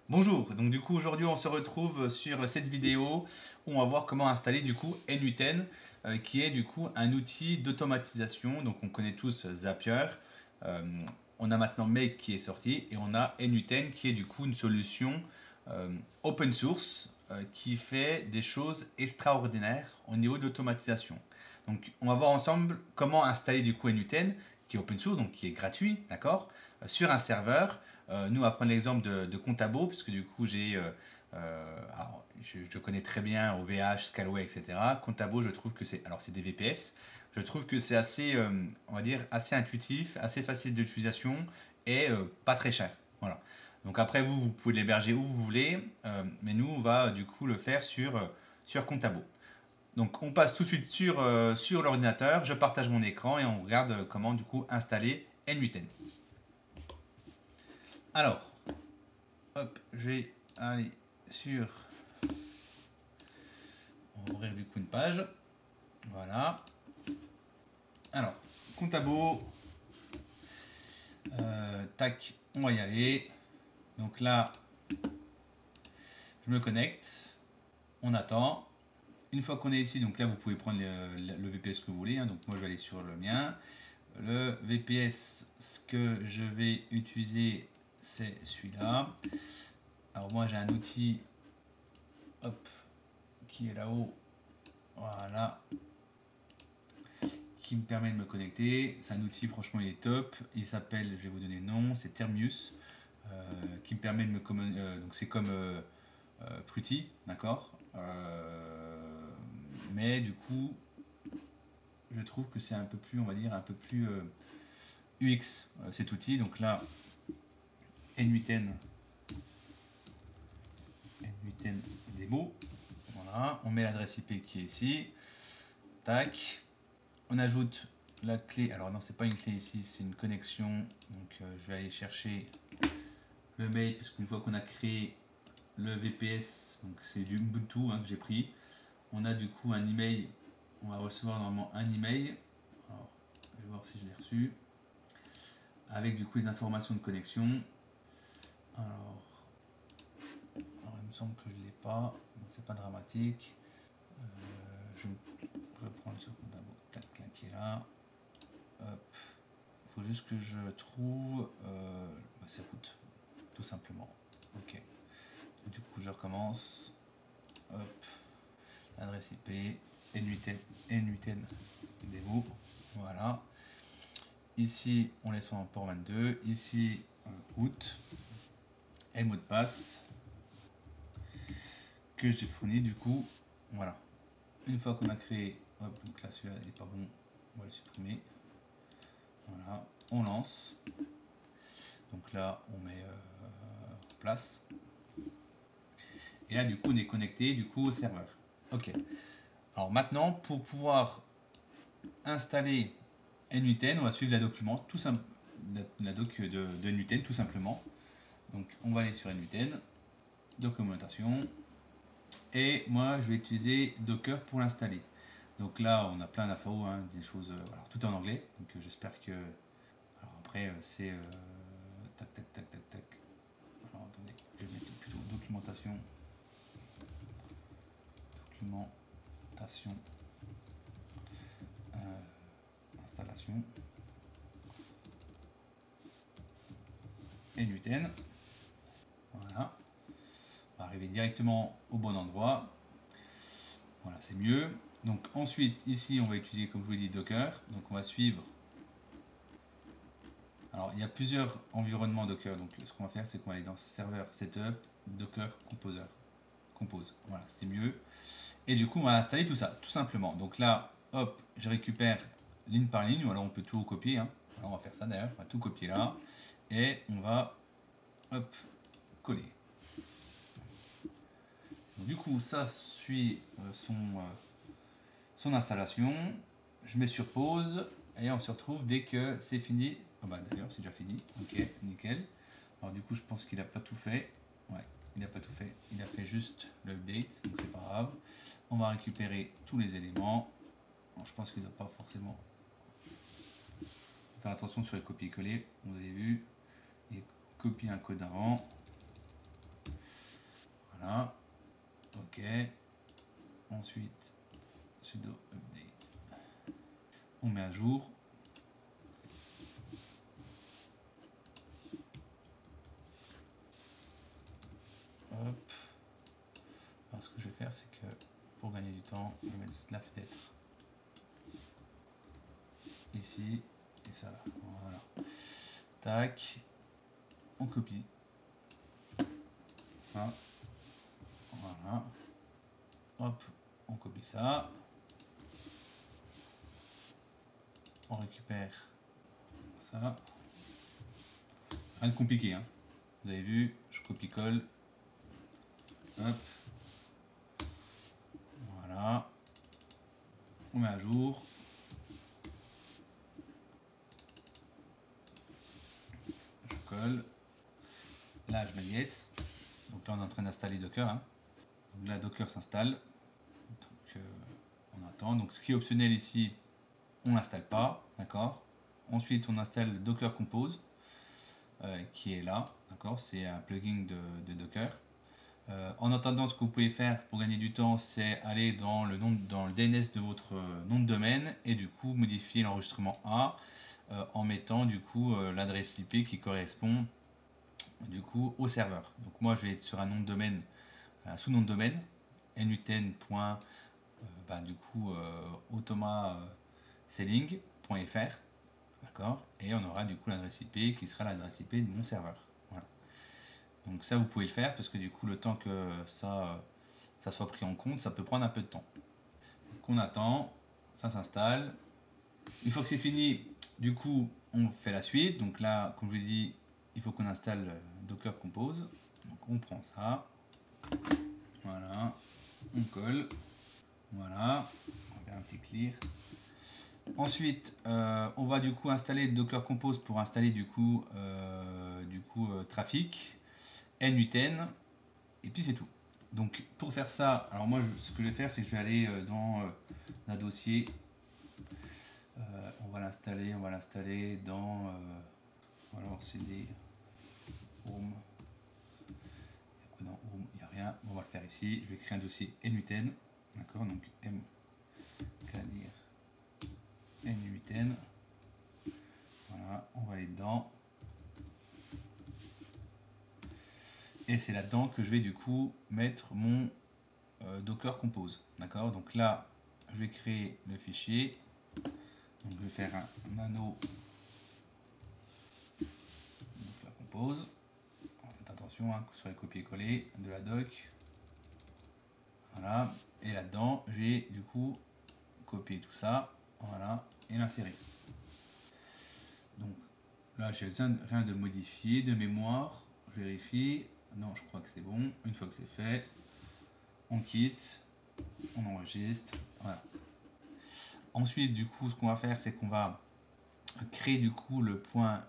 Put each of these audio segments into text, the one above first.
Bonjour, donc du coup aujourd'hui on se retrouve sur cette vidéo où on va voir comment installer du coup N8N qui est du coup un outil d'automatisation. Donc on connaît tous Zapier, Euh, on a maintenant Make qui est sorti et on a N8N qui est du coup une solution open source qui fait des choses extraordinaires au niveau de l'automatisation. Donc on va voir ensemble comment installer du coup N8N qui est open source, donc qui est gratuit, d'accord, sur un serveur. Nous, on va prendre l'exemple de Contabo, puisque du coup, je connais très bien OVH, Scalway, etc. Contabo, je trouve que c'est des VPS. Je trouve que c'est assez, on va dire, assez intuitif, assez facile d'utilisation et pas très cher. Voilà. Donc après, vous pouvez l'héberger où vous voulez, mais nous, on va du coup le faire sur Contabo. Donc on passe tout de suite sur l'ordinateur, je partage mon écran et on regarde comment du coup installer N8N. Alors, hop, je vais aller sur. On va ouvrir du coup une page. Voilà. Alors, Contabo. Tac, on va y aller. Donc là, je me connecte. On attend. Une fois qu'on est ici, donc là vous pouvez prendre le VPS que vous voulez. Donc moi je vais aller sur le mien. Le VPS que je vais utiliser, c'est celui-là. Alors moi j'ai un outil, hop, qui est là-haut. Voilà, qui me permet de me connecter. C'est un outil, franchement, il est top. Il s'appelle, je vais vous donner le nom, c'est Termius, qui me permet de me donc c'est comme Pruti, d'accord. Mais du coup, je trouve que c'est un peu plus, on va dire, un peu plus UX cet outil. Donc là, N8N, N8N démo. Voilà, on met l'adresse IP qui est ici. Tac. On ajoute la clé. Alors non, c'est pas une clé ici, c'est une connexion. Donc je vais aller chercher le mail parce qu'une fois qu'on a créé le VPS, donc c'est du Ubuntu que j'ai pris. On a du coup un email. On va recevoir normalement un email. Alors, je vais voir si je l'ai reçu. Avec du coup les informations de connexion. Alors, il me semble que je ne l'ai pas. C'est pas dramatique. Je vais reprendre ce compte d'abord. Tac, qui est là. Hop. Il faut juste que je trouve. C'est route, tout simplement. Ok. Du coup, je recommence. Hop. Adresse IP. N8N démo. Voilà. Ici, on laisse en port 22. Ici, route. Et le mot de passe que j'ai fourni. Du coup, voilà. Une fois qu'on a créé. Hop, donc là, celui-là n'est pas bon. On va le supprimer. Voilà. On lance. Donc là, on met en place. Et là, du coup, on est connecté du coup au serveur. Ok. Alors maintenant, pour pouvoir installer N8N, on va suivre la document, la doc de N8N tout simplement. Donc on va aller sur N8N, documentation, et moi je vais utiliser Docker pour l'installer. Donc là, on a plein d'infos, des choses, alors, tout en anglais. Donc j'espère que. Alors après, c'est tac tac tac tac tac. Alors attendez, je vais mettre plutôt documentation. Documentation. Installation. N8N. Voilà. On va arriver directement au bon endroit. Voilà, c'est mieux. Donc ensuite, ici, on va utiliser, comme je vous l'ai dit, Docker. Donc on va suivre. Alors, il y a plusieurs environnements Docker. Donc ce qu'on va faire, c'est qu'on va aller dans serveur setup, Docker Composer. Compose. Voilà, c'est mieux. Et du coup, on va installer tout ça, tout simplement. Donc là, hop, je récupère ligne par ligne. Ou alors on peut tout copier. Alors, on va faire ça d'ailleurs. On va tout copier là. Et on va, hop, coller. Donc, du coup, ça suit son installation. Je mets sur pause et on se retrouve dès que c'est fini. Ah bah d'ailleurs, c'est déjà fini. Ok, nickel. Alors du coup, je pense qu'il n'a pas tout fait. Ouais, il n'a pas tout fait. Il a fait juste l'update, donc c'est pas grave. On va récupérer tous les éléments. Alors, je pense qu'il ne doit pas forcément faire attention sur les copier-coller. Vous avez vu, il copie un code avant. OK. Ensuite, sudo update. On met à jour. Hop. Alors, ce que je vais faire, c'est que pour gagner du temps, je vais mettre la fenêtre ici et ça là. Voilà. Tac. On copie ça. Voilà. Hop, on copie ça. On récupère ça. Rien de compliqué, hein. Vous avez vu, je copie-colle. Hop. Voilà. On met à jour. Je colle. Là, je mets yes. Donc là, on est en train d'installer Docker, hein. Donc là, Docker s'installe. Donc, on attend. Donc, ce qui est optionnel ici, on l'installe pas, d'accord. Ensuite, on installe Docker Compose, qui est là, d'accord. C'est un plugin de Docker. En attendant, ce que vous pouvez faire pour gagner du temps, c'est aller dans le DNS de votre nom de domaine et du coup modifier l'enregistrement A en mettant du coup l'adresse IP qui correspond du coup au serveur. Donc moi, je vais être sur un nom de domaine, un sous-nom de domaine, nuten.du coup automaselling.fr, d'accord, et on aura du coup l'adresse IP qui sera l'adresse IP de mon serveur. Voilà. Donc ça, vous pouvez le faire parce que du coup, le temps que ça soit pris en compte, ça peut prendre un peu de temps. Donc on attend, ça s'installe. Une fois que c'est fini, du coup, on fait la suite. Donc là, comme je vous ai dit, il faut qu'on installe Docker Compose. Donc on prend ça. Voilà. On colle. Voilà. On va faire un petit clear. Ensuite, on va du coup installer Docker Compose pour installer du coup, Trafic, NUTN, et puis c'est tout. Donc pour faire ça, alors moi ce que je vais faire, c'est que je vais aller dans un dossier. On va l'installer dans alors c'est des home. Dans home, il n'y a rien. On va le faire ici. Je vais créer un dossier NUTN. D'accord, donc mkdir NUTN. Voilà, on va aller dedans. Et c'est là-dedans que je vais du coup mettre mon Docker Compose. D'accord, donc là, je vais créer le fichier. Donc je vais faire un nano Docker Compose. Faites attention hein, sur les copier-coller de la doc. Voilà, et là-dedans, j'ai du coup copié tout ça. Voilà, et l'insérer. Donc là, j'ai rien de modifier de mémoire. Je vérifie. Non, je crois que c'est bon. Une fois que c'est fait, on quitte, on enregistre. Voilà. Ensuite, du coup, ce qu'on va faire, c'est qu'on va créer du coup le point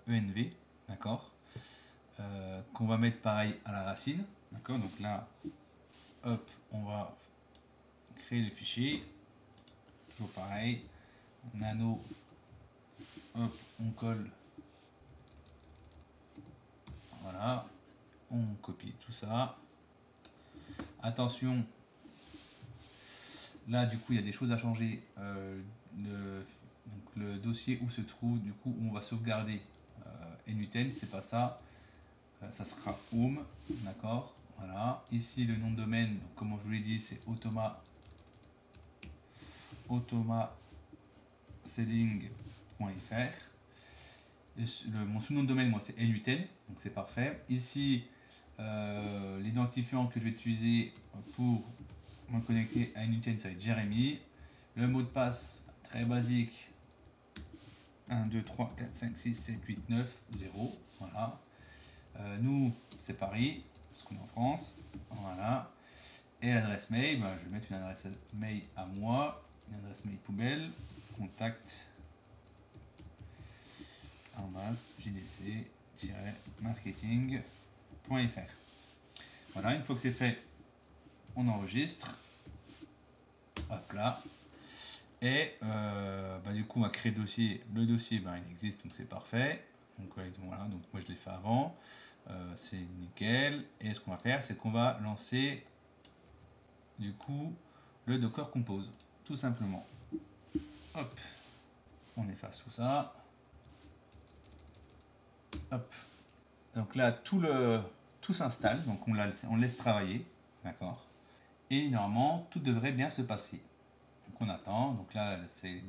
env, d'accord, qu'on va mettre pareil à la racine, d'accord. Donc là, hop, on va créer le fichier, toujours pareil, nano, hop, on colle, voilà, on copie tout ça. Attention, là du coup il y a des choses à changer. Donc le dossier où se trouve du coup où on va sauvegarder NUTN, c'est pas ça, ça sera home, d'accord. Voilà, ici le nom de domaine, donc, comme je vous l'ai dit, c'est automaselling.fr. Mon sous-nom de domaine, moi, c'est NUTN, donc c'est parfait. Ici, l'identifiant que je vais utiliser pour me connecter à NUTN, ça va être Jérémy. Le mot de passe, très basique, 1, 2, 3, 4, 5, 6, 7, 8, 9, 0. Voilà. Nous, c'est Paris, parce qu'on est en France. Voilà. Et l'adresse mail, je vais mettre une adresse mail à moi, une adresse mail poubelle, contact jdc-marketing.fr. Voilà, une fois que c'est fait, on enregistre. Hop là. Et du coup, on va créer le dossier. Le dossier, il existe, donc c'est parfait. Donc voilà, donc moi je l'ai fait avant. C'est nickel. Et ce qu'on va faire, c'est qu'on va lancer du coup le Docker Compose, tout simplement. Hop, on efface tout ça. Hop. Donc là, tout s'installe, donc on laisse travailler, d'accord. Et normalement, tout devrait bien se passer. Donc on attend, donc là, c'est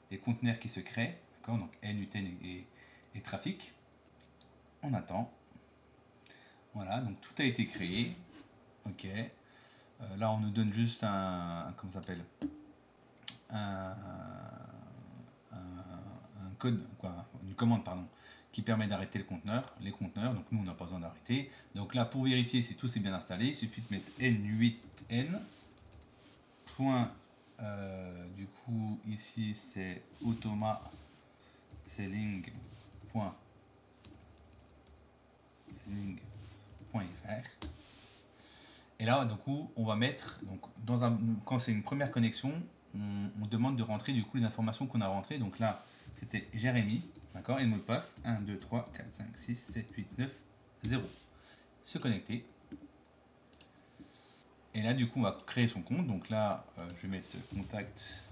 des conteneurs qui se créent, d'accord, donc NUTN et trafic. On attend. Voilà, donc tout a été créé. Ok. Là, on nous donne juste comment ça s'appelle, un, code, quoi, une commande, pardon, qui permet d'arrêter les conteneurs. Donc nous, on n'a pas besoin d'arrêter. Donc là, pour vérifier si tout s'est bien installé, il suffit de mettre n8n. Du coup, ici, c'est automa selling.fr. Et là, du coup, on va mettre, donc, quand c'est une première connexion, on demande de rentrer du coup les informations qu'on a rentrées. Donc là, c'était Jérémy, d'accord, et le mot de passe 1, 2, 3, 4, 5, 6, 7, 8, 9, 0. Se connecter. Et là, du coup, on va créer son compte. Donc là, je vais mettre contact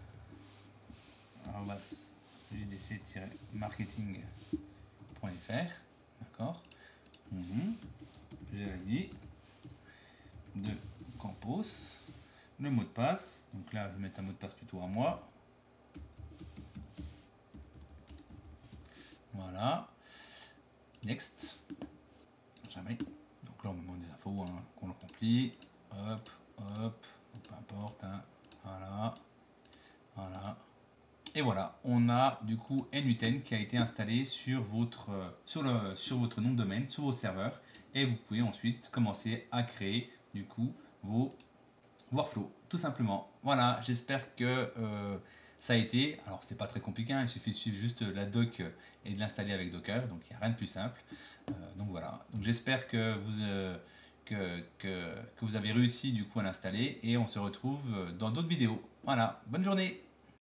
jdc-marketing.fr, d'accord. Jérémy de Campos, le mot de passe, donc là je vais mettre un mot de passe plutôt à moi, voilà, next, jamais, donc là on me demande des infos, hein, qu'on le remplit, hop, hop, peu importe, hein. Voilà, voilà, et voilà, on a du coup NUTN qui a été installé sur votre nom de domaine, sur vos serveurs, et vous pouvez ensuite commencer à créer du coup vos workflows, tout simplement. Voilà, j'espère que ça a été. Alors, c'est pas très compliqué, hein, il suffit de suivre juste la doc et de l'installer avec Docker, donc il n'y a rien de plus simple. Donc voilà, donc j'espère que vous avez réussi du coup à l'installer et on se retrouve dans d'autres vidéos. Voilà, bonne journée!